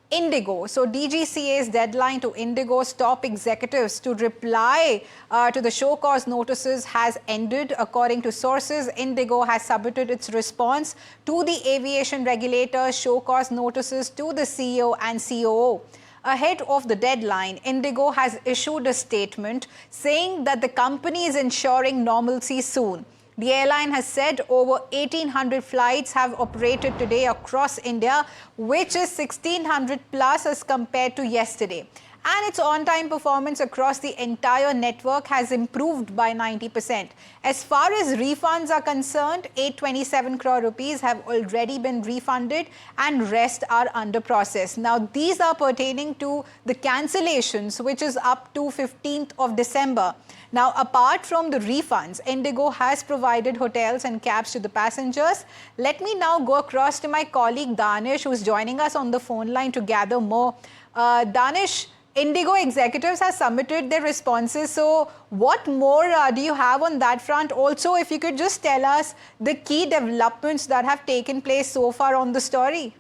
Indigo. So DGCA's deadline to Indigo's top executives to reply to the show cause notices has ended. According to sources, Indigo has submitted its response to the aviation regulator's show cause notices to the CEO and COO. Ahead of the deadline, Indigo has issued a statement saying that the company is ensuring normalcy soon. The airline has said over 1,800 flights have operated today across India, which is 1,600 plus as compared to yesterday. And its on-time performance across the entire network has improved by 90%. As far as refunds are concerned, 827 crore rupees have already been refunded and rest are under process. Now, these are pertaining to the cancellations, which is up to 15th of December. Now, apart from the refunds, Indigo has provided hotels and cabs to the passengers. Let me now go across to my colleague Danish, who is joining us on the phone line to gather more. Danish, Indigo executives have submitted their responses. So what more do you have on that front? Also, if you could just tell us the key developments that have taken place so far on the story.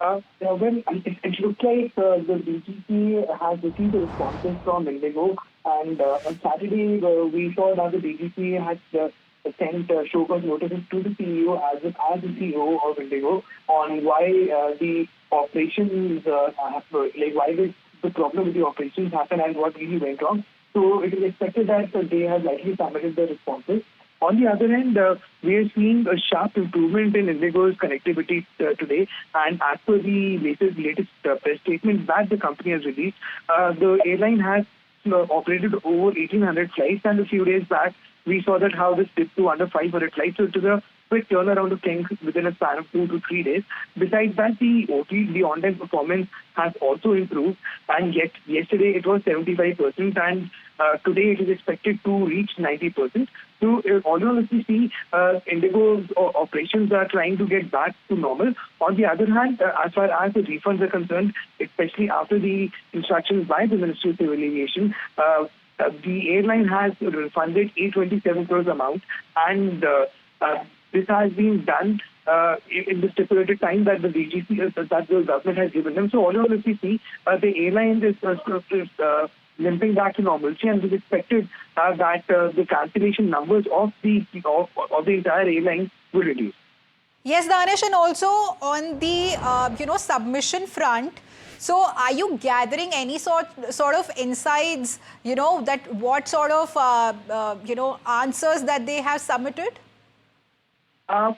Well, it looks like the DGCA has received the responses from Indigo, and on Saturday we saw that the DGCA has sent show cause notices to the CEO as the CEO of Indigo on why the operations, why the problem with the operations happened and what really went wrong. So it is expected that they have likely submitted the responses. On the other hand, we are seeing a sharp improvement in Indigo's connectivity today, and as per the latest press statement that the company has released, the airline has operated over 1,800 flights, and a few days back we saw that how this dipped to under 500 flights. So it is a quick turnaround of things within a span of 2 to 3 days. Besides that, the on-time performance has also improved, and yet yesterday it was 75%, and today it is expected to reach 90%. So although if we see Indigo's operations are trying to get back to normal, on the other hand, as far as the refunds are concerned, especially after the instructions by the Ministry of Civil Aviation, the airline has refunded 827 crores amount, and this has been done in the stipulated time that the DGC, that the government has given them. So although if we see the airline is limping back to normalcy, and it is expected that the cancellation numbers of the entire airline will reduce. Yes, Danish, and also on the submission front. So, are you gathering any sort of insights? That what sort of answers that they have submitted?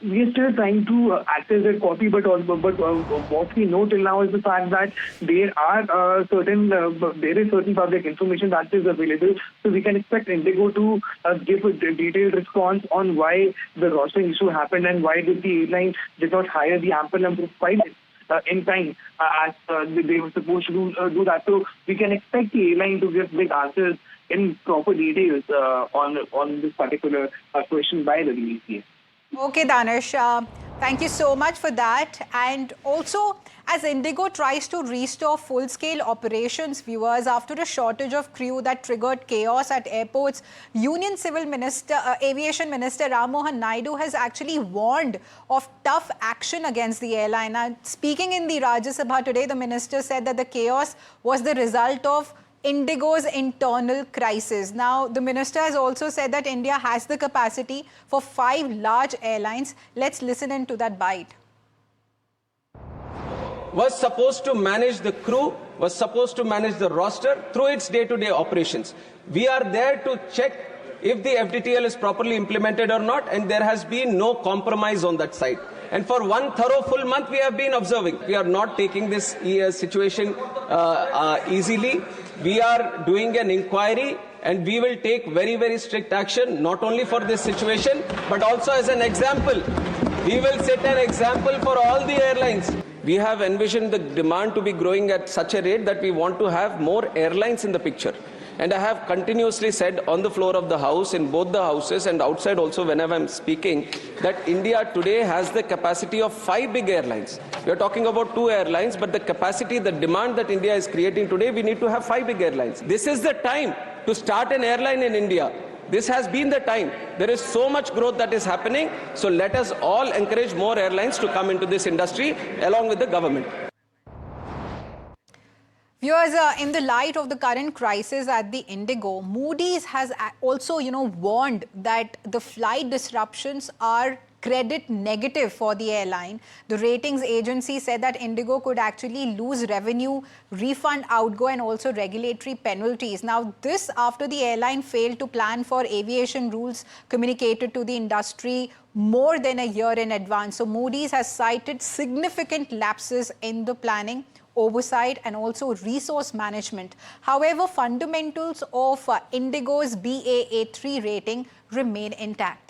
We are still trying to access their copy, but what we know till now is the fact that there is certain public information that is available. So we can expect Indigo to give a detailed response on why the rostering issue happened and why the airline did not hire the ample number of pilots in time as they were supposed to do that. So we can expect the airline to give big answers in proper details on this particular question by the DGCA. Okay, Danish, thank you so much for that. And also, as Indigo tries to restore full-scale operations, viewers, after a shortage of crew that triggered chaos at airports, Union Aviation Minister Ram Mohan Naidu has actually warned of tough action against the airline. And speaking in the Rajya Sabha today, the minister said that the chaos was the result of Indigo's internal crisis. Now, the minister has also said that India has the capacity for 5 large airlines. Let's listen into that bite. Was supposed to manage the crew, was supposed to manage the roster through its day-to-day operations. We are there to check if the FDTL is properly implemented or not, and there has been no compromise on that side. And for one thorough full month, we have been observing. We are not taking this situation easily. We are doing an inquiry, and we will take very, very strict action, not only for this situation, but also as an example. We will set an example for all the airlines. We have envisioned the demand to be growing at such a rate that we want to have more airlines in the picture. And I have continuously said on the floor of the House, in both the houses and outside also whenever I'm speaking, that India today has the capacity of 5 big airlines. We are talking about 2 airlines, but the capacity, the demand that India is creating today, we need to have 5 big airlines. This is the time to start an airline in India. This has been the time. There is so much growth that is happening. So let us all encourage more airlines to come into this industry along with the government. Viewers, in the light of the current crisis at the Indigo, Moody's has also, warned that the flight disruptions are credit negative for the airline. The ratings agency said that Indigo could actually lose revenue, refund outgo, and also regulatory penalties. Now, this after the airline failed to plan for aviation rules communicated to the industry more than a year in advance. So, Moody's has cited significant lapses in the planning, oversight, and also resource management. However, fundamentals of Indigo's Baa3 rating remain intact.